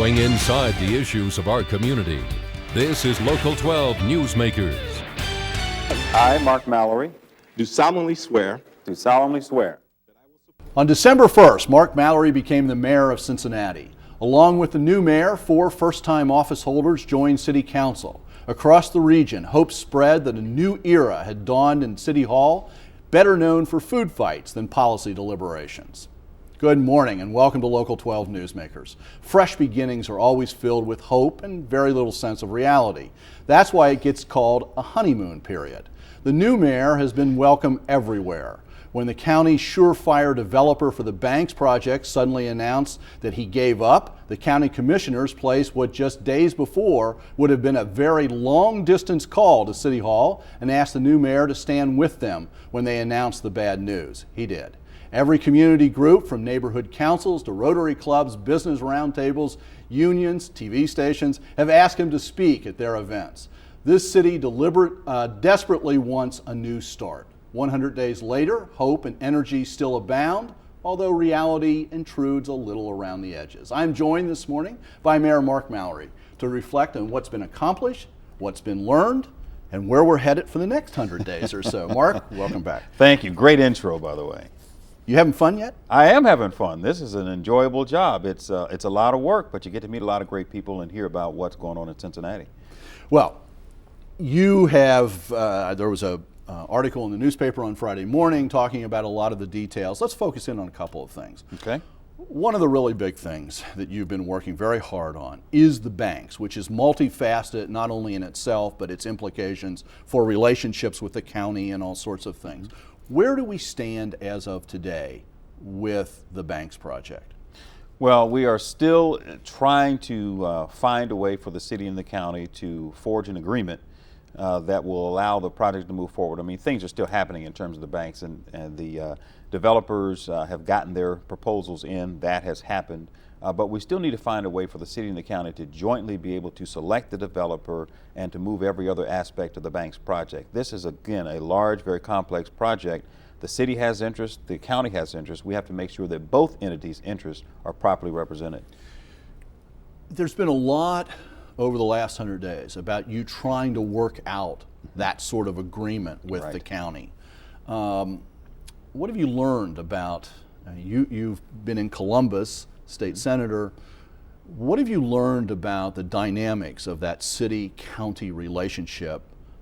Going inside the issues of our community, this is Local 12 Newsmakers. I, Mark Mallory, Do solemnly swear. do solemnly swear. On December 1st, Mark Mallory became the mayor of Cincinnati. Along with the new mayor, 4 first-time office holders joined City Council. Across the region, hope spread that a new era had dawned in City Hall, better known for food fights than policy deliberations. Good morning and welcome to Local 12 Newsmakers. Fresh beginnings are always filled with hope and very little sense of reality. That's why it gets called a honeymoon period. The new mayor has been welcome everywhere. When the county's surefire developer for the Banks project suddenly announced that he gave up, the county commissioners placed what just days before would have been a very long-distance call to City Hall and asked the new mayor to stand with them when they announced the bad news. He did. Every community group, from neighborhood councils to Rotary clubs, business roundtables, unions, TV stations, have asked him to speak at their events. This city desperately wants a new start. 100 days later, hope and energy still abound, although reality intrudes a little around the edges. I'm joined this morning by Mayor Mark Mallory to reflect on what's been accomplished, what's been learned, and where we're headed for the next 100 days or so. Mark, welcome back. Thank you. Great intro, by the way. You having fun yet? I am having fun. This is an enjoyable job. It's a lot of work, but you get to meet a lot of great people and hear about what's going on in Cincinnati. Well, you have, there was a article in the newspaper on Friday morning talking about a lot of the details. Let's focus in on a couple of things. Okay. One of the really big things that you've been working very hard on is the Banks, which is multifaceted not only in itself, but its implications for relationships with the county and all sorts of things. Where do we stand as of today with the Banks project? Well, we are still trying to find a way for the city and the county to forge an agreement that will allow the project to move forward. I mean, things are still happening in terms of the banks, and the developers have gotten their proposals in. That has happened. But we still need to find a way for the city and the county to jointly be able to select the developer and to move every other aspect of the Banks project. This is, again, a large, very complex project. The city has interest, the county has interest. We have to make sure that both entities' interests are properly represented. There's been a lot over the last 100 days about you trying to work out that sort of agreement with the county. What have you learned about, you've been in Columbus, state senator. What have you learned about the dynamics of that city-county relationship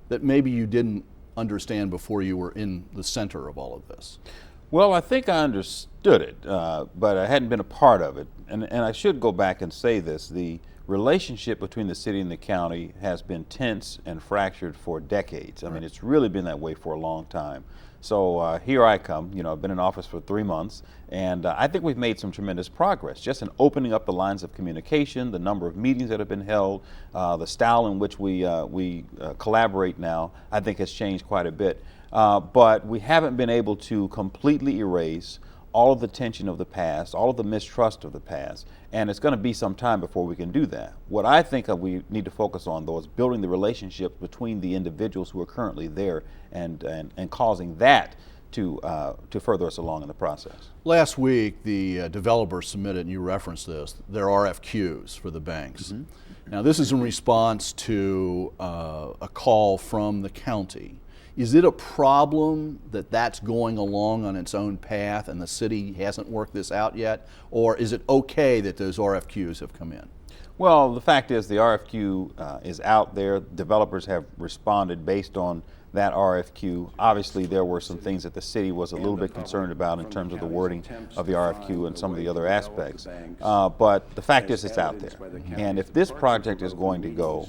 that maybe you didn't understand before you were in the center of all of this? Well, I think I understood it, but I hadn't been a part of it. And I should go back and say this. The relationship between the city and the county has been tense and fractured for decades. I mean, it's really been that way for a long time. So here I come. You know, I've been in office for 3 months, and I think we've made some tremendous progress just in opening up the lines of communication, the number of meetings that have been held, the style in which we collaborate now, I think has changed quite a bit. But we haven't been able to completely erase all of the tension of the past, all of the mistrust of the past, and it's going to be some time before we can do that. What I think we need to focus on, though, is building the relationship between the individuals who are currently there and causing that to further us along in the process. Last week, the developers submitted, and you referenced this, their RFQs for the Banks. Mm-hmm. Now, this is in response to a call from the county. Is it a problem that that's going along on its own path and the city hasn't worked this out yet? Or is it okay that those RFQs have come in? Well, the fact is the RFQ is out there. Developers have responded based on that RFQ. Obviously, there were some things that the city was a little bit concerned about in terms of the wording of the RFQ and some of the other aspects. But the fact is it's out there. And if this project is going to go,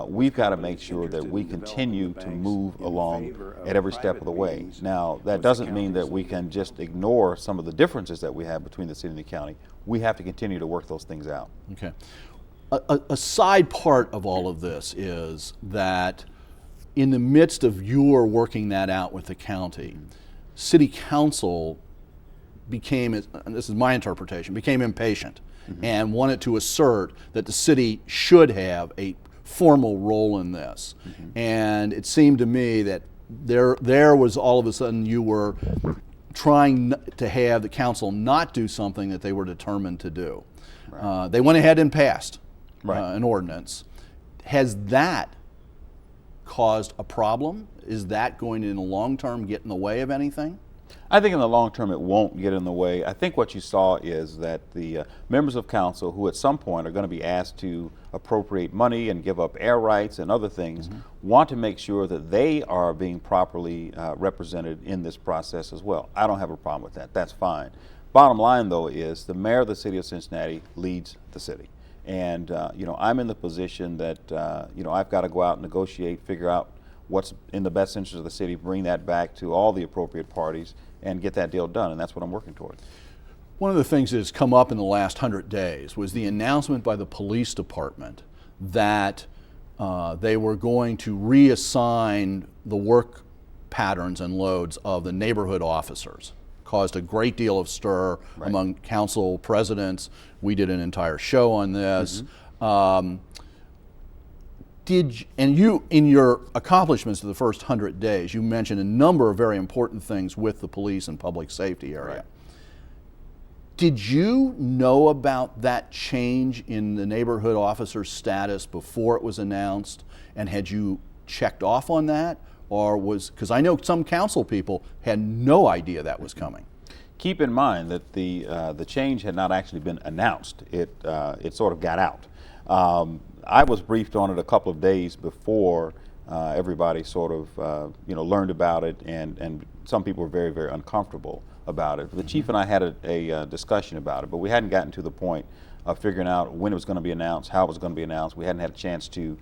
we've got to make sure that we continue to move along at every step of the way. Now, that doesn't mean that we can just ignore some of the differences that we have between the city and the county. We have to continue to work those things out. Okay. A side part of all of this is that in the midst of your working that out with the county, City Council became, and this is my interpretation, became impatient and wanted to assert that the city should have a formal role in this. And it seemed to me that there was all of a sudden you were trying to have the council not do something that they were determined to do. Right. They went ahead and passed an ordinance. Has that caused a problem? Is that going to, in the long term, get in the way of anything? I think in the long term it won't get in the way. I think what you saw is that the members of council who at some point are going to be asked to appropriate money and give up air rights and other things want to make sure that they are being properly represented in this process as well. I don't have a problem with that. That's fine. Bottom line, though, is the mayor of the city of Cincinnati leads the city. And, I'm in the position that, I've got to go out and negotiate, figure out what's in the best interest of the city, bring that back to all the appropriate parties, and get that deal done, and that's what I'm working toward. One of the things that has come up in the last 100 days was the announcement by the police department that they were going to reassign the work patterns and loads of the neighborhood officers. Caused a great deal of stir among council presidents. We did an entire show on this. You, in your accomplishments of the first 100 days, you mentioned a number of very important things with the police and public safety area. Right. Did you know about that change in the neighborhood officer status before it was announced? And had you checked off on that? Or because I know some council people had no idea that was coming. Keep in mind that the change had not actually been announced. It sort of got out. I was briefed on it a couple of days before everybody sort of learned about it, and some people were very, very uncomfortable about it. The chief and I had a discussion about it, but we hadn't gotten to the point of figuring out when it was going to be announced, how it was going to be announced. We hadn't had a chance to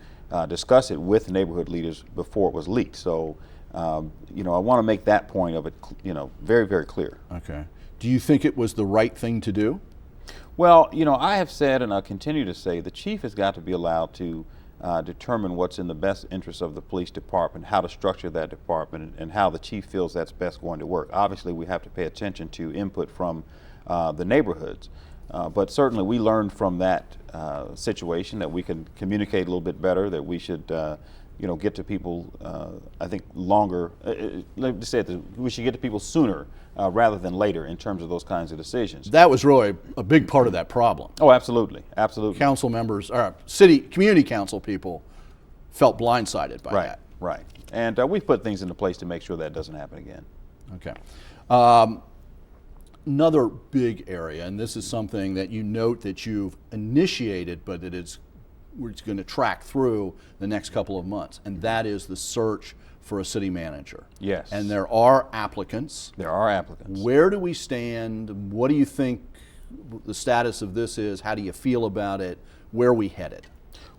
discuss it with neighborhood leaders before it was leaked. So, I want to make that point of it, very, very clear. Okay. Do you think it was the right thing to do? Well, I have said, and I'll continue to say, the chief has got to be allowed to determine what's in the best interest of the police department, how to structure that department, and how the chief feels that's best going to work. Obviously, we have to pay attention to input from the neighborhoods. But certainly we learned from that situation that we can communicate a little bit better, that we should get to people, I think, longer. Let me say it, we should get to people sooner rather than later in terms of those kinds of decisions. That was really a big part of that problem. Oh, absolutely, absolutely. Council members, or community council people felt blindsided by that. Right, and we've put things into place to make sure that doesn't happen again. Okay. Another big area, and this is something that you note that you've initiated, but that we're going to track through the next couple of months, and that is the search for a city manager. Yes. And there are applicants. There are applicants. Where do we stand? What do you think the status of this is? How do you feel about it? Where are we headed?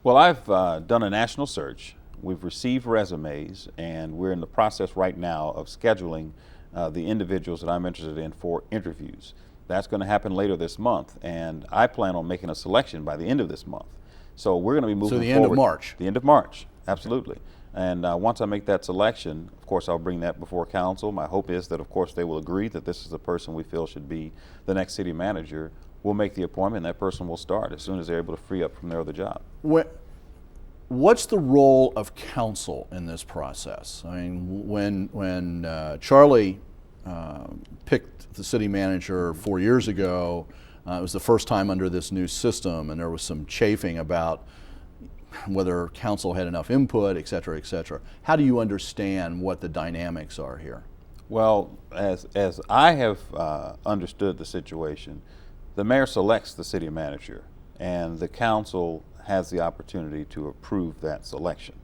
Well, I've done a national search. We've received resumes, and we're in the process right now of scheduling the individuals that I'm interested in for interviews. That's going to happen later this month, and I plan on making a selection by the end of this month. So we're going to be moving forward. So the end of March? The end of March, absolutely. And once I make that selection, of course, I'll bring that before council. My hope is that, of course, they will agree that this is the person we feel should be the next city manager. We'll make the appointment, and that person will start as soon as they're able to free up from their other job. What's the role of council in this process? I mean, when Charlie picked the city manager 4 years ago, it was the first time under this new system, and there was some chafing about whether council had enough input, et cetera, et cetera. How do you understand what the dynamics are here? Well, as I have understood the situation, the mayor selects the city manager, and the council has the opportunity to approve that selection.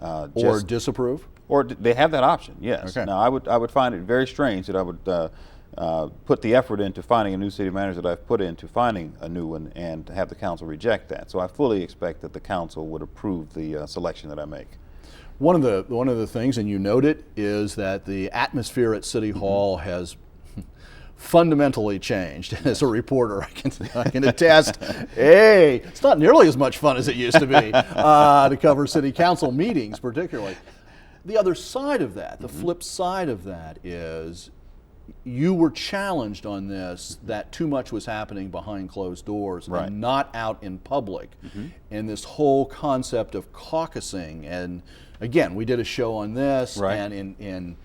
Or disapprove? Or they have that option, yes. Okay. Now, I would find it very strange that I would put the effort into finding a new city manager that I've put into finding a new one and have the council reject that. So I fully expect that the council would approve the selection that I make. One of the things, and you note it, is that the atmosphere at City Hall has fundamentally changed. As a reporter, I can attest, hey, it's not nearly as much fun as it used to be to cover city council meetings, particularly. The other side of that, the flip side of that is you were challenged on this, that too much was happening behind closed doors and not out in public. And this whole concept of caucusing, and again, we did a show on this, and in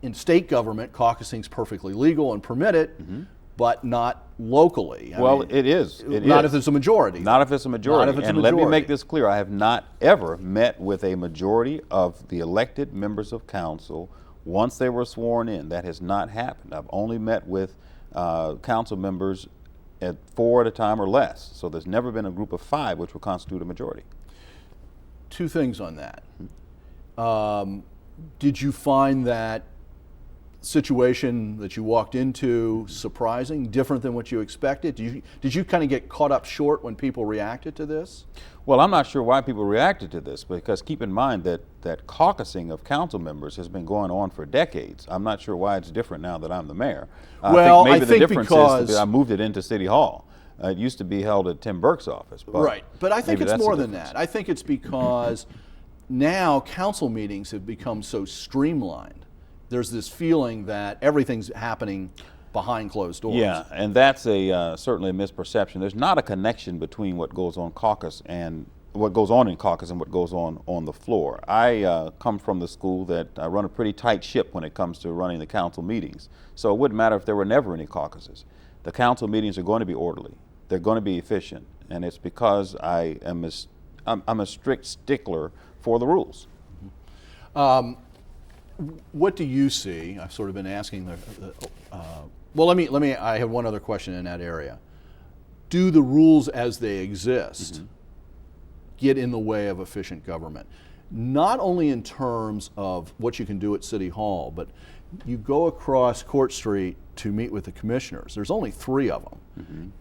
in state government, caucusing is perfectly legal and permitted, but not locally. I mean, it is. Not if it's a majority. Not if it's a majority. Not if it's a and let me majority. make this clear. I have not ever met with a majority of the elected members of council once they were sworn in. That has not happened. I've only met with council members at 4 at a time or less. So there's never been a group of 5 which will constitute a majority. Two things on that. Did you find that situation that you walked into surprising, different than what you expected? Did you kind of get caught up short when people reacted to this? Well, I'm not sure why people reacted to this, because keep in mind that caucusing of council members has been going on for decades. I'm not sure why it's different now that I'm the mayor. Well, I think maybe the difference because is that I moved it into City Hall. It used to be held at Tim Burke's office. But right, but I think maybe it's that's more the than difference. that. I think it's because now council meetings have become so streamlined. There's this feeling that everything's happening behind closed doors. Yeah, and that's certainly a misperception. There's not a connection between what goes on caucus and what goes on in caucus and what goes on the floor. I come from the school that I run a pretty tight ship when it comes to running the council meetings. So it wouldn't matter if there were never any caucuses. The council meetings are going to be orderly. They're going to be efficient, and it's because I'm a strict stickler for the rules. What do you see? I've sort of been asking. Well, let me. I have one other question in that area. Do the rules as they exist get in the way of efficient government? Not only in terms of what you can do at City Hall, but you go across Court Street to meet with the commissioners. There's only 3 of them.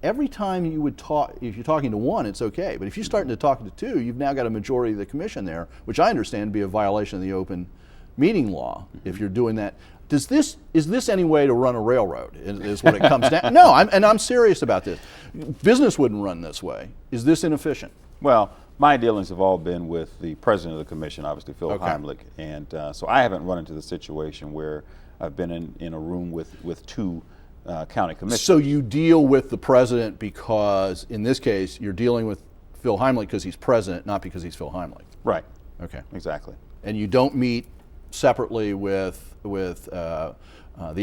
Every time you would talk, if you're talking to one, it's okay. But if you're starting to talk to 2, you've now got a majority of the commission there, which I understand to be a violation of the open meeting law. If you're doing that, is this any way to run a railroad? Is what it comes down. No, I'm serious about this. Business wouldn't run this way. Is this inefficient? Well, my dealings have all been with the president of the commission, obviously Phil Heimlich, and so I haven't run into the situation where I've been in a room with 2 county commissioners. So you deal with the president because, in this case, you're dealing with Phil Heimlich because he's president, not because he's Phil Heimlich. Right. Okay. Exactly. And you don't meet separately with the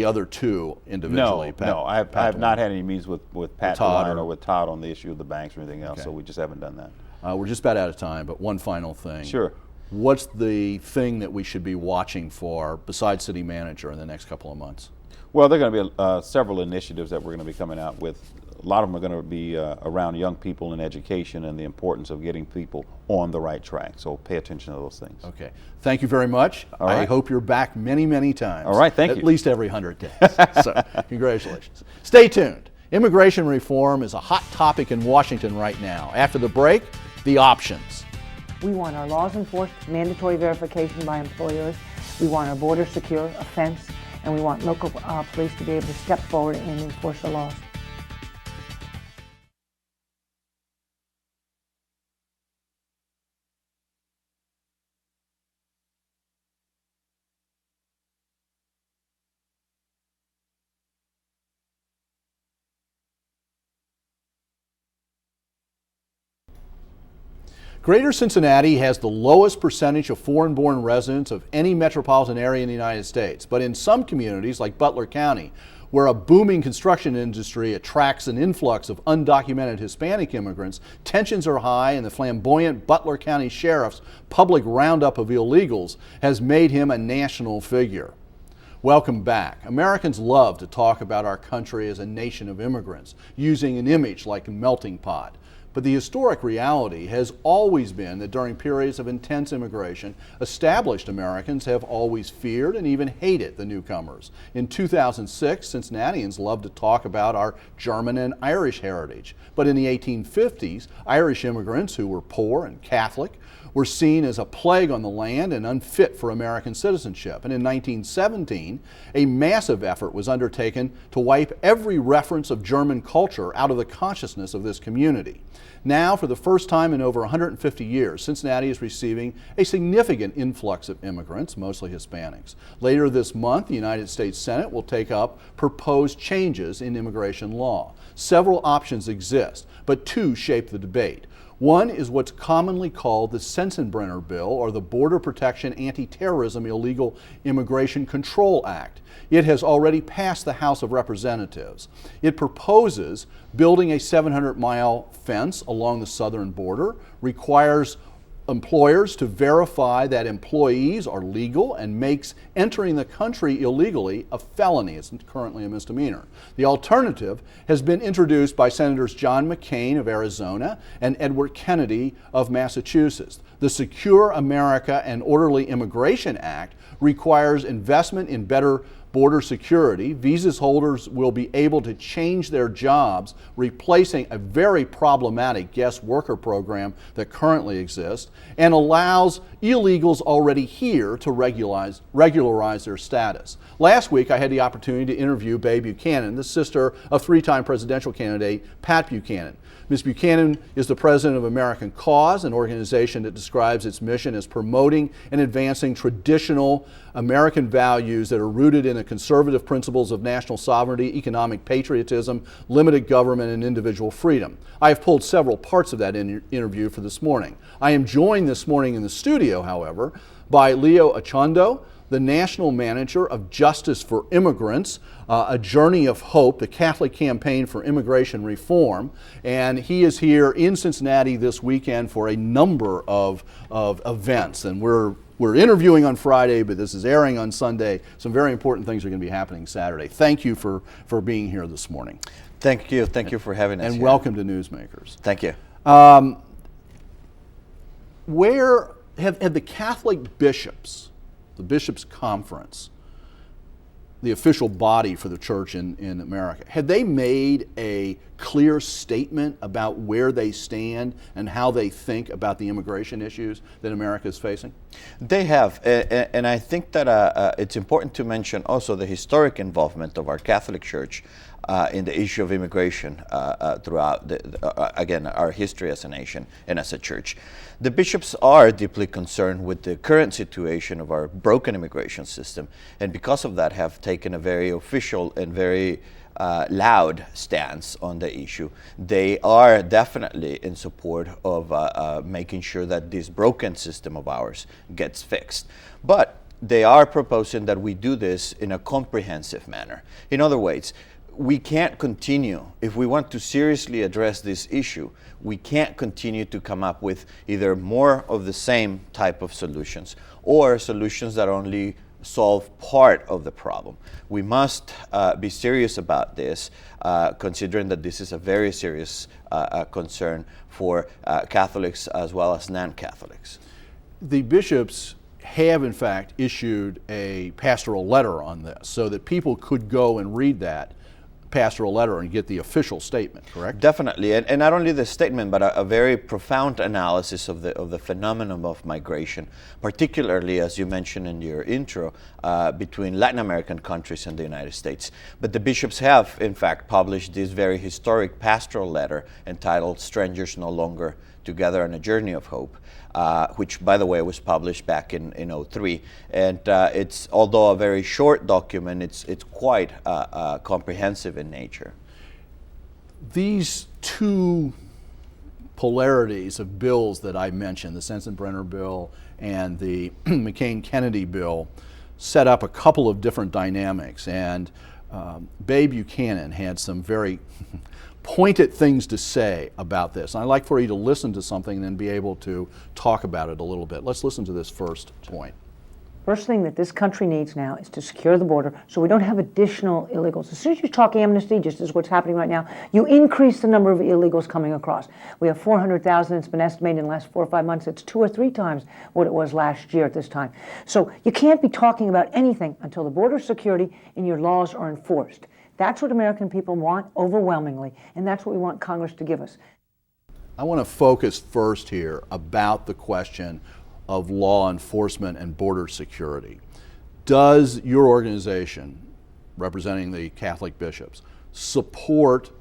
other 2 individually? No, I have not had any meetings with Pat Todd DeWine or with Todd on the issue of the banks or anything else, so we just haven't done that. We're just about out of time, but one final thing. Sure. What's the thing that we should be watching for besides city manager in the next couple of months? Well, there are going to be several initiatives that we're going to be coming out with. A lot of them are going to be around young people and education and the importance of getting people on the right track. So pay attention to those things. Okay. Thank you very much. All right. I hope you're back many, many times. All right, thank you. At least every 100 days. So, congratulations. Stay tuned. Immigration reform is a hot topic in Washington right now. After the break, the options. We want our laws enforced, mandatory verification by employers. We want our border secure, a fence, and we want local police to be able to step forward and enforce the laws. Greater Cincinnati has the lowest percentage of foreign-born residents of any metropolitan area in the United States. But in some communities, like Butler County, where a booming construction industry attracts an influx of undocumented Hispanic immigrants, tensions are high, and the flamboyant Butler County Sheriff's public roundup of illegals has made him a national figure. Welcome back. Americans love to talk about our country as a nation of immigrants, using an image like a melting pot. But the historic reality has always been that during periods of intense immigration, established Americans have always feared and even hated the newcomers. In 2006, Cincinnatians loved to talk about our German and Irish heritage. But in the 1850s, Irish immigrants who were poor and Catholic were seen as a plague on the land and unfit for American citizenship. And in 1917, a massive effort was undertaken to wipe every reference of German culture out of the consciousness of this community. Now, for the first time in over 150 years, Cincinnati is receiving a significant influx of immigrants, mostly Hispanics. Later this month, the United States Senate will take up proposed changes in immigration law. Several options exist, but 2 shape the debate. One is what's commonly called the Sensenbrenner Bill, or the Border Protection Anti-Terrorism Illegal Immigration Control Act. It has already passed the House of Representatives. It proposes building a 700-mile fence along the southern border, requires employers to verify that employees are legal, and makes entering the country illegally a felony. It's currently a misdemeanor. The alternative has been introduced by Senators John McCain of Arizona and Edward Kennedy of Massachusetts. The Secure America and Orderly Immigration Act requires investment in better border security. Visa holders will be able to change their jobs, replacing a very problematic guest worker program that currently exists, and allows illegals already here to regularize their status. Last week, I had the opportunity to interview Bae Buchanan, the sister of three-time presidential candidate Pat Buchanan. Ms. Buchanan is the president of American Cause, an organization that describes its mission as promoting and advancing traditional American values that are rooted in the conservative principles of national sovereignty, economic patriotism, limited government, and individual freedom. I have pulled several parts of that interview for this morning. I am joined this morning in the studio, however, by Leo Anchondo, the national manager of Justice for Immigrants, a Journey of Hope, the Catholic campaign for immigration reform. And he is here in Cincinnati this weekend for a number of events. And we're interviewing on Friday, but this is airing on Sunday. Some very important things are going to be happening Saturday. Thank you for being here this morning. Thank you. Thank you for having us and here. Welcome to Newsmakers. Thank you. Where have the Catholic bishops, the Bishops' Conference, the official body for the church in America, had they made a clear statement about where they stand and how they think about the immigration issues that America is facing? They have, and I think that it's important to mention also the historic involvement of our Catholic Church in the issue of immigration throughout, again, our history as a nation and as a church. The bishops are deeply concerned with the current situation of our broken immigration system, and because of that have taken a very official and very loud stance on the issue. They are definitely in support of making sure that this broken system of ours gets fixed. But they are proposing that we do this in a comprehensive manner. In other words, we can't continue, if we want to seriously address this issue, we can't continue to come up with either more of the same type of solutions or solutions that only solve part of the problem. We must be serious about this, considering that this is a very serious concern for Catholics as well as non-Catholics. The bishops have, in fact, issued a pastoral letter on this so that people could go and read that pastoral letter and get the official statement, correct? Definitely, and not only the statement, but a very profound analysis of the phenomenon of migration, particularly, as you mentioned in your intro, between Latin American countries and the United States. But the bishops have, in fact, published this very historic pastoral letter entitled "Strangers No Longer Together on a Journey of Hope," which, by the way, was published back in 2003. And it's, although a very short document, it's quite comprehensive in nature. These two polarities of bills that I mentioned, the Sensenbrenner bill and the McCain-Kennedy bill, set up a couple of different dynamics. And Bae Buchanan had some very pointed things to say about this. And I'd like for you to listen to something and then be able to talk about it a little bit. Let's listen to this first point. First thing that this country needs now is to secure the border so we don't have additional illegals. As soon as you talk amnesty, just as what's happening right now, you increase the number of illegals coming across. We have 400,000. It's been estimated in the last 4 or 5 months. It's 2 or 3 times what it was last year at this time. So you can't be talking about anything until the border security and your laws are enforced. That's what American people want overwhelmingly, and that's what we want Congress to give us. I want to focus first here about the question of law enforcement and border security. Does your organization, representing the Catholic bishops, support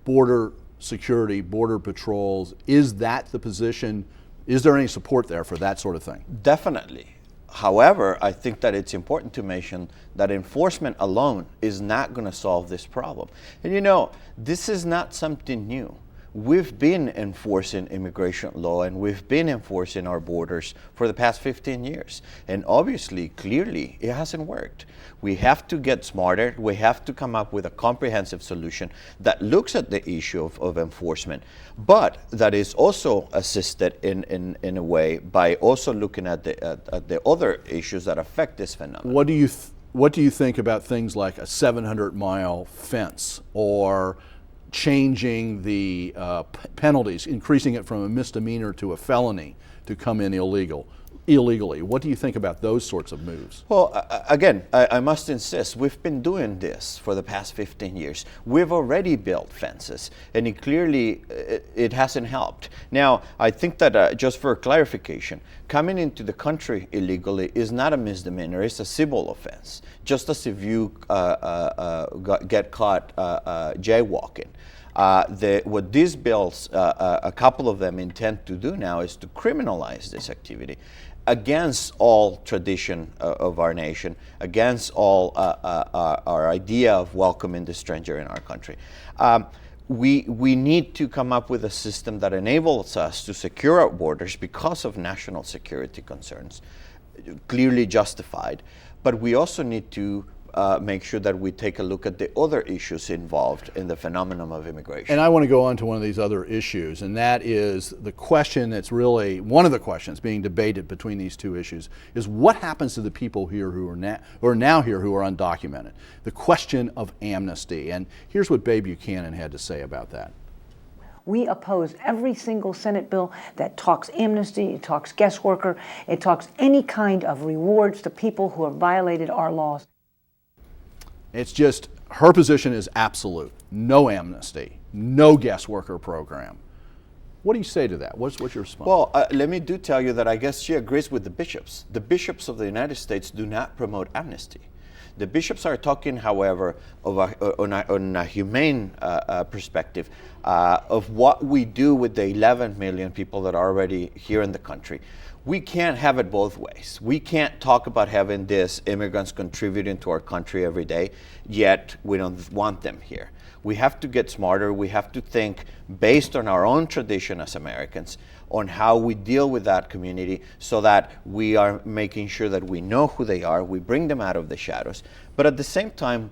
border security, border patrols? Is that the position? Is there any support there for that sort of thing? Definitely. However, I think that it's important to mention that enforcement alone is not going to solve this problem. And you know, this is not something new. we've been enforcing immigration law and we've been enforcing our borders for the past 15 years. And obviously, clearly, it hasn't worked. We have to get smarter. We have to come up with a comprehensive solution that looks at the issue of enforcement, but that is also assisted in a way by also looking at the other issues that affect this phenomenon. What do you think about things like a 700-mile fence, or changing the penalties, increasing it from a misdemeanor to a felony to come in illegally? What do you think about those sorts of moves? Well, again, I must insist, we've been doing this for the past 15 years. We've already built fences, and it hasn't helped. Now, I think that just for clarification, coming into the country illegally is not a misdemeanor, it's a civil offense. Just as if you get caught jaywalking. What these bills, a couple of them intend to do now, is to criminalize this activity against all tradition of our nation, against all our idea of welcoming the stranger in our country. We need to come up with a system that enables us to secure our borders because of national security concerns, clearly justified. But we also need to make sure that we take a look at the other issues involved in the phenomenon of immigration. And I want to go on to one of these other issues, and that is the question that's really one of the questions being debated between these two issues is what happens to the people here who are now here who are undocumented? The question of amnesty. And here's what Babe Buchanan had to say about that. We oppose every single Senate bill that talks amnesty, it talks guest worker, it talks any kind of rewards to people who have violated our laws. It's just, her position is absolute. No amnesty, no guest worker program. What do you say to that? What's your response? Well, let me tell you that I guess she agrees with the bishops. The bishops of the United States do not promote amnesty. The bishops are talking, however, on a humane perspective of what we do with the 11 million people that are already here in the country. We can't have it both ways. We can't talk about having these immigrants contributing to our country every day, yet we don't want them here. We have to get smarter. We have to think based on our own tradition as Americans on how we deal with that community so that we are making sure that we know who they are, we bring them out of the shadows, but at the same time,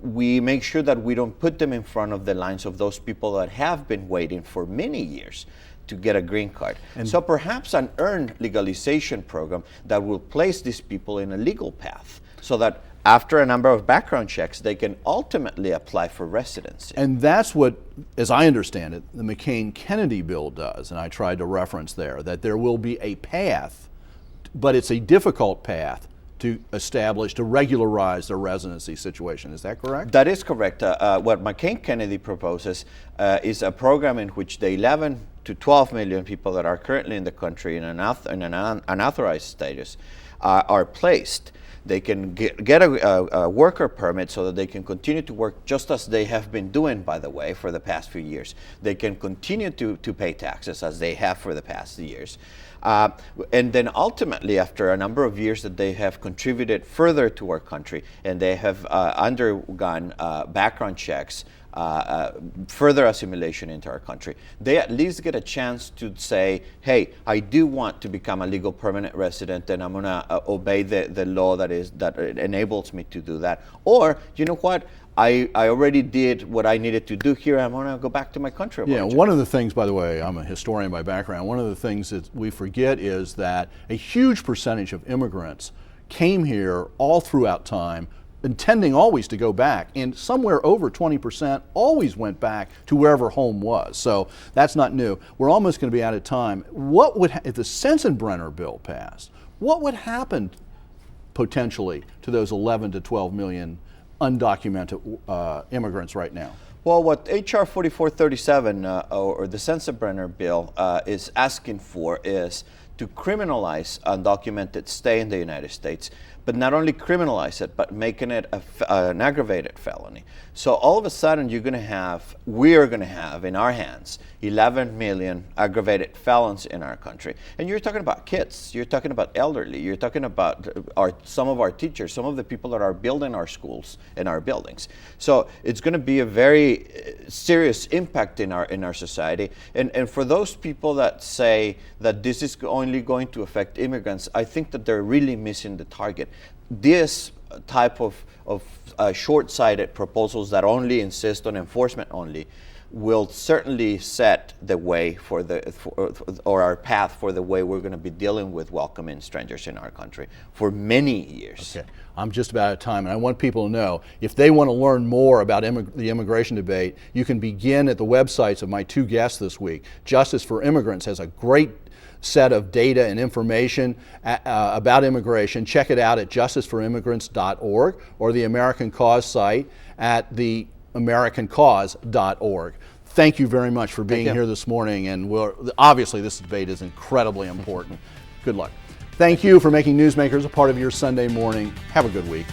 we make sure that we don't put them in front of the lines of those people that have been waiting for many years to get a green card. And so perhaps an earned legalization program that will place these people in a legal path so that after a number of background checks, they can ultimately apply for residency. And that's what, as I understand it, the McCain-Kennedy bill does, and I tried to reference there, that there will be a path, but it's a difficult path to establish, to regularize their residency situation. Is that correct? That is correct. What McCain-Kennedy proposes is a program in which the 11 to 12 million people that are currently in the country in an unauthorized status are placed. They can get a worker permit so that they can continue to work just as they have been doing, by the way, for the past few years. They can continue to pay taxes as they have for the past years. And then ultimately, after a number of years that they have contributed further to our country and they have undergone background checks, further assimilation into our country, they at least get a chance to say, hey, I do want to become a legal permanent resident and I'm going to obey the law that enables me to do that. Or, you know what? I already did what I needed to do here. I'm going to go back to my country. Yeah, one of the things, by the way, I'm a historian by background, one of the things that we forget is that a huge percentage of immigrants came here all throughout time intending always to go back, and somewhere over 20% always went back to wherever home was. So that's not new. We're almost going to be out of time. What would, if the Sensenbrenner bill passed, what would happen potentially to those 11 to 12 million undocumented immigrants right now? Well, what H.R. 4437 or the Sensenbrenner bill is asking for is to criminalize undocumented stay in the United States, but not only criminalize it, but making it an aggravated felony. So all of a sudden we are going to have in our hands 11 million aggravated felons in our country. And you're talking about kids, you're talking about elderly, you're talking about some of our teachers, some of the people that are building our schools and our buildings. So it's going to be a very serious impact in our society. And for those people that say that this is only going to affect immigrants, I think that they're really missing the target. This type of short-sighted proposals that only insist on enforcement only will certainly set the way or our path for the way we're going to be dealing with welcoming strangers in our country for many years. Okay. I'm just about out of time, and I want people to know, if they want to learn more about the immigration debate, you can begin at the websites of my two guests this week. Justice for Immigrants has a great set of data and information about immigration. Check it out at justiceforimmigrants.org or the American Cause site at theamericancause.org. Thank you very much for being here this morning, and obviously this debate is incredibly important. Good luck. Thank you for making Newsmakers a part of your Sunday morning. Have a good week.